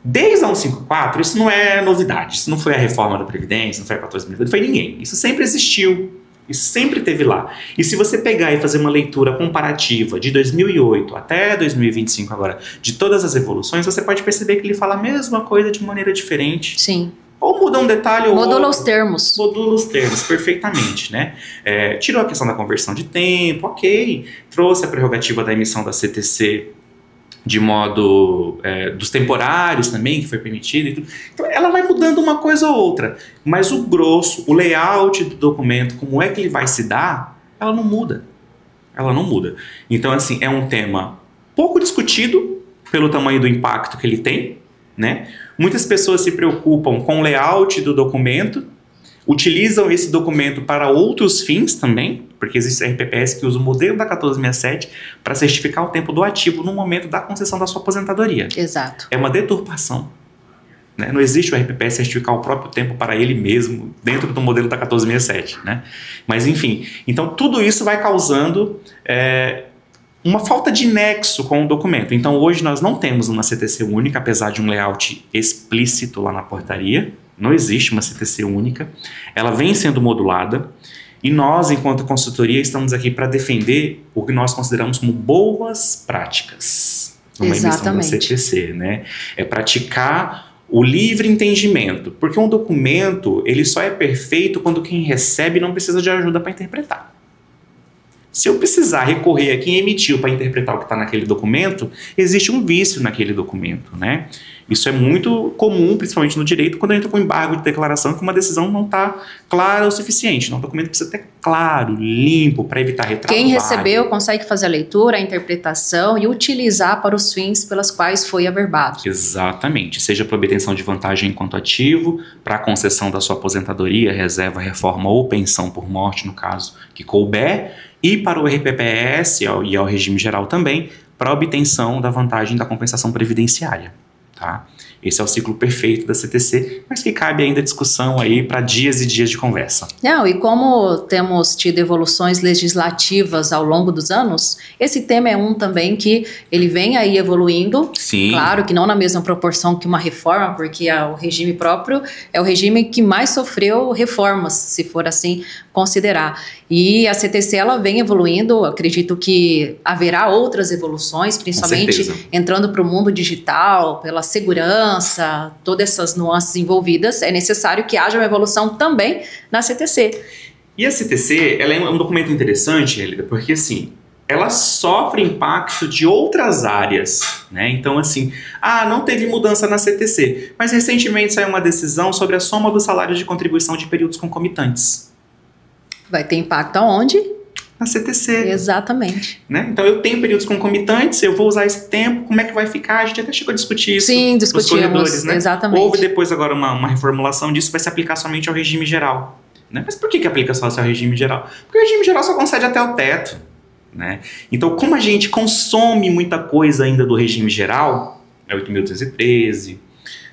desde a 154, isso não é novidade. Isso não foi a reforma da Previdência, não foi a 14.000, não foi ninguém. Isso sempre existiu. Isso sempre esteve lá. E se você pegar e fazer uma leitura comparativa de 2008 até 2025 agora, de todas as evoluções, você pode perceber que ele fala a mesma coisa de maneira diferente. Sim. Ou muda um detalhe ou modula outro. os termos. Modula os termos, perfeitamente, né? Tirou a questão da conversão de tempo, ok. Trouxe a prerrogativa da emissão da CTC de modo dos temporários também, que foi permitido e tudo. Então ela vai mudando uma coisa ou outra, mas o grosso, o layout do documento, como é que ele vai se dar, ela não muda. Ela não muda. Então, assim, é um tema pouco discutido pelo tamanho do impacto que ele tem, né? Muitas pessoas se preocupam com o layout do documento, utilizam esse documento para outros fins também, porque existe RPPS que usa o modelo da 1467 para certificar o tempo do ativo no momento da concessão da sua aposentadoria. Exato. É uma deturpação. Né? Não existe o RPPS certificar o próprio tempo para ele mesmo dentro do modelo da 1467. Né? Mas, enfim, então tudo isso vai causando uma falta de nexo com o documento. Então, hoje nós não temos uma CTC única, apesar de um layout explícito lá na portaria. Não existe uma CTC única. Ela vem sendo modulada. E nós, enquanto consultoria, estamos aqui para defender o que nós consideramos como boas práticas numa emissão da CTC, né? É praticar o livre entendimento, porque um documento ele só é perfeito quando quem recebe não precisa de ajuda para interpretar. Se eu precisar recorrer a quem emitiu para interpretar o que está naquele documento, existe um vício naquele documento, né? Isso é muito comum, principalmente no direito, quando entra com embargo de declaração que uma decisão não está clara o suficiente. Então, o documento precisa ter claro, limpo, para evitar retrabalho. Quem recebeu consegue fazer a leitura, a interpretação e utilizar para os fins pelas quais foi averbado. Exatamente. Seja para obtenção de vantagem enquanto ativo, para a concessão da sua aposentadoria, reserva, reforma ou pensão por morte, no caso que couber, e para o RPPS e ao regime geral também, para a obtenção da vantagem da compensação previdenciária. Tá? Esse é o ciclo perfeito da CTC, mas que cabe ainda discussão aí para dias e dias de conversa. Não, e como temos tido evoluções legislativas ao longo dos anos, esse tema é um também que ele vem aí evoluindo. Sim. Claro que não na mesma proporção que uma reforma, porque o regime próprio é o regime que mais sofreu reformas, se for assim considerar. E a CTC ela vem evoluindo, acredito que haverá outras evoluções, principalmente entrando para o mundo digital, pela segurança, todas essas nuances envolvidas, é necessário que haja uma evolução também na CTC. E a CTC, ela é um documento interessante, Elida, porque assim, ela sofre impacto de outras áreas, né? Então assim, não teve mudança na CTC, mas recentemente saiu uma decisão sobre a soma dos salários de contribuição de períodos concomitantes. Vai ter impacto aonde? Na CTC. Exatamente. Né? Então eu tenho períodos concomitantes, eu vou usar esse tempo, como é que vai ficar? A gente até chegou a discutir isso. Sim, discutimos, né? Exatamente. Houve depois agora uma reformulação disso, vai se aplicar somente ao regime geral. Né? Mas por que aplica só ao regime geral? Porque o regime geral só concede até o teto. Né? Então como a gente consome muita coisa ainda do regime geral, 8.313,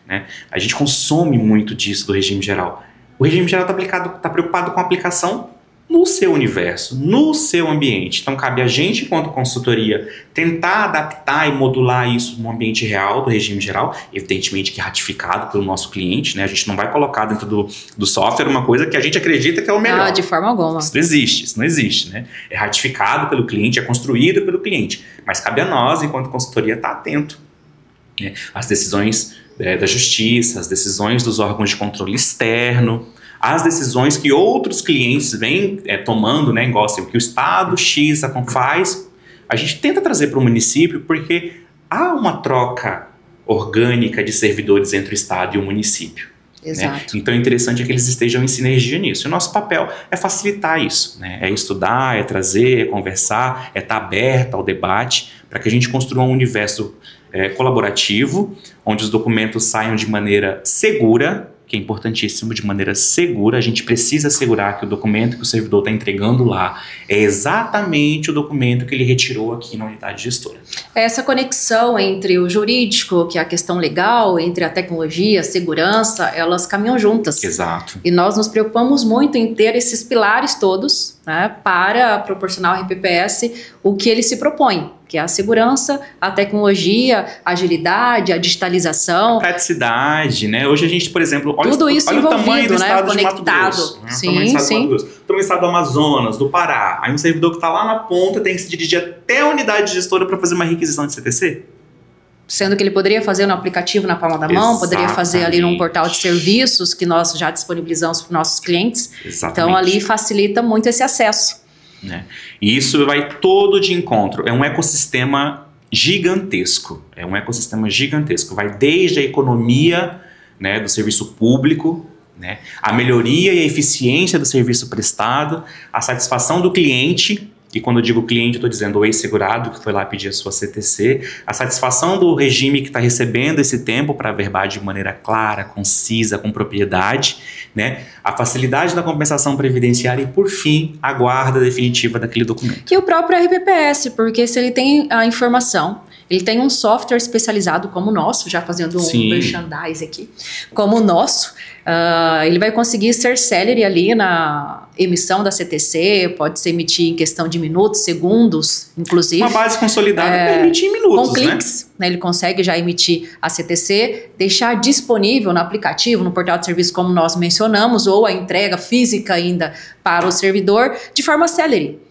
né? A gente consome muito disso do regime geral. O regime geral está preocupado com a aplicação no seu universo, no seu ambiente. Então, cabe a gente, enquanto consultoria, tentar adaptar e modular isso no ambiente real do regime geral, evidentemente que ratificado pelo nosso cliente, né? A gente não vai colocar dentro do software uma coisa que a gente acredita que é o melhor. De forma alguma. Isso não existe, né? É ratificado pelo cliente, é construído pelo cliente. Mas cabe a nós, enquanto consultoria, estar atento, né? Às decisões da justiça, às decisões dos órgãos de controle externo, as decisões que outros clientes vêm tomando, né, igual assim, o que o Estado X faz, a gente tenta trazer para o município, porque há uma troca orgânica de servidores entre o Estado e o município. Exato. Né? Então é interessante que eles estejam em sinergia nisso. E o nosso papel é facilitar isso, né? É estudar, é trazer, é conversar, é estar aberto ao debate, para que a gente construa um universo colaborativo, onde os documentos saiam de maneira segura, que é importantíssimo, de maneira segura. A gente precisa assegurar que o documento que o servidor está entregando lá é exatamente o documento que ele retirou aqui na unidade gestora. Essa conexão entre o jurídico, que é a questão legal, entre a tecnologia, a segurança, elas caminham juntas. Exato. E nós nos preocupamos muito em ter esses pilares todos, né, para proporcionar ao RPPS o que ele se propõe, que é a segurança, a tecnologia, a agilidade, a digitalização. A praticidade, né? Hoje a gente, por exemplo, olha tudo isso olha o tamanho do estado conectado. de Mato Grosso. Né? Sim, o tamanho do estado sim. de Mato Grosso. O tamanho do estado do Amazonas, do Pará. Aí um servidor que está lá na ponta tem que se dirigir até a unidade gestora para fazer uma requisição de CTC? Sendo que ele poderia fazer no aplicativo na palma da mão, poderia fazer ali num portal de serviços que nós já disponibilizamos para os nossos clientes. Exatamente. Então ali facilita muito esse acesso. Né? E isso vai todo de encontro. É um ecossistema gigantesco. Vai desde a economia, né, do serviço público, né, a melhoria e a eficiência do serviço prestado, a satisfação do cliente. E quando eu digo cliente, eu estou dizendo o ex-segurado que foi lá pedir a sua CTC, a satisfação do regime que está recebendo esse tempo para averbar de maneira clara, concisa, com propriedade, né? A facilidade da compensação previdenciária e, por fim, a guarda definitiva daquele documento. E o próprio RPPS, porque se ele tem a informação, ele tem um software especializado como o nosso, já fazendo um merchandise aqui, como o nosso, ele vai conseguir ser célere ali na emissão da CTC, pode se emitir em questão de minutos, segundos, inclusive. Uma base consolidada permite em minutos, com cliques, né? Ele consegue já emitir a CTC, deixar disponível no aplicativo, no portal de serviço como nós mencionamos, ou a entrega física ainda para o servidor, de forma célere.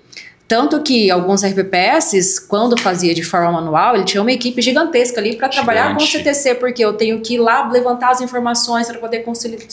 Tanto que alguns RPPS, quando fazia de forma manual, ele tinha uma equipe gigantesca ali para trabalhar com o CTC, porque eu tenho que ir lá levantar as informações para poder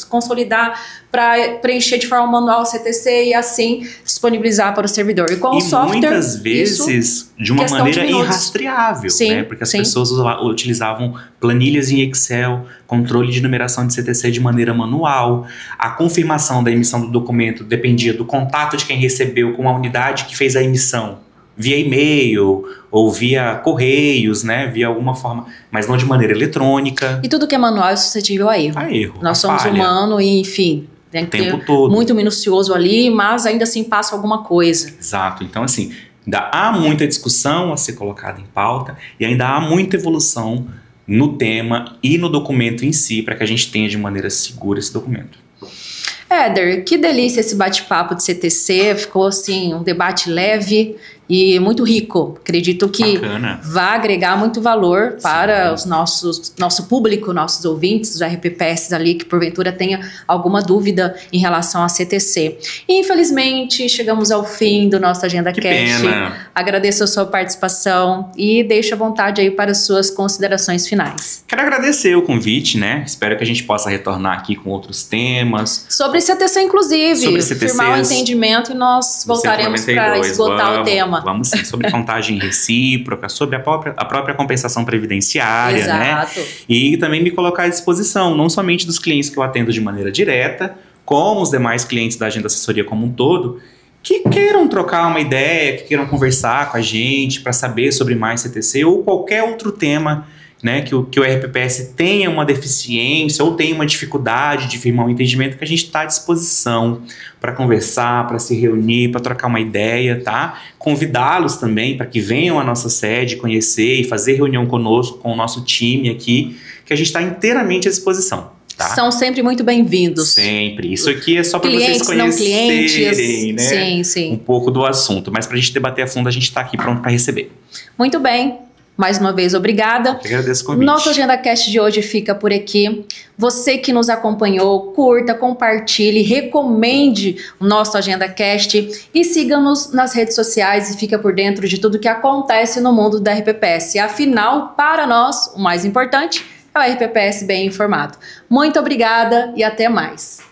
consolidar, para preencher de forma manual o CTC e assim disponibilizar para o servidor. E com o software, muitas vezes de uma maneira irrastreável, né? Porque as pessoas utilizavam planilhas em Excel, controle de numeração de CTC de maneira manual, a confirmação da emissão do documento dependia do contato de quem recebeu com a unidade que fez a emissão, via e-mail ou via correios, né, via alguma forma, mas não de maneira eletrônica. E tudo que é manual é suscetível a erro. Nós somos humanos e, enfim, tem que ter muito minucioso ali, mas ainda assim passa alguma coisa. Exato. Então, assim, ainda há muita discussão a ser colocada em pauta e ainda há muita evolução no tema e no documento em si, para que a gente tenha de maneira segura esse documento. Éder, que delícia esse bate-papo de CTC, ficou assim um debate leve e muito rico. Acredito que vai agregar muito valor para os nosso público, nossos ouvintes, os RPPS ali, que porventura tenha alguma dúvida em relação à CTC. E, infelizmente, chegamos ao fim do nosso Agenda Cast. Agradeço a sua participação e deixo à vontade aí para as suas considerações finais. Quero agradecer o convite, né? Espero que a gente possa retornar aqui com outros temas. Sobre CTC, inclusive. Firmar o entendimento e nós voltaremos para esgotar o tema. Vamos sim, sobre contagem recíproca, sobre a própria compensação previdenciária, Exato. Né? E também me colocar à disposição, não somente dos clientes que eu atendo de maneira direta, como os demais clientes da Agenda Assessoria como um todo, que queiram trocar uma ideia, que queiram conversar com a gente para saber sobre mais CTC ou qualquer outro tema né, que o RPPS tenha uma deficiência ou tenha uma dificuldade de firmar um entendimento, que a gente está à disposição para conversar, para se reunir, para trocar uma ideia, tá? Convidá-los também para que venham à nossa sede conhecer e fazer reunião conosco, com o nosso time aqui, que a gente está inteiramente à disposição. Tá? São sempre muito bem-vindos. Sempre. Isso aqui é só para vocês conhecerem, né, sim, sim, um pouco do assunto. Mas para a gente debater a fundo, a gente está aqui pronto para receber. Muito bem. Mais uma vez, obrigada. Eu agradeço o convite. Nosso AgendaCast de hoje fica por aqui. Você que nos acompanhou, curta, compartilhe, recomende o nosso AgendaCast e siga-nos nas redes sociais e fica por dentro de tudo que acontece no mundo da RPPS. Afinal, para nós, o mais importante é o RPPS bem informado. Muito obrigada e até mais.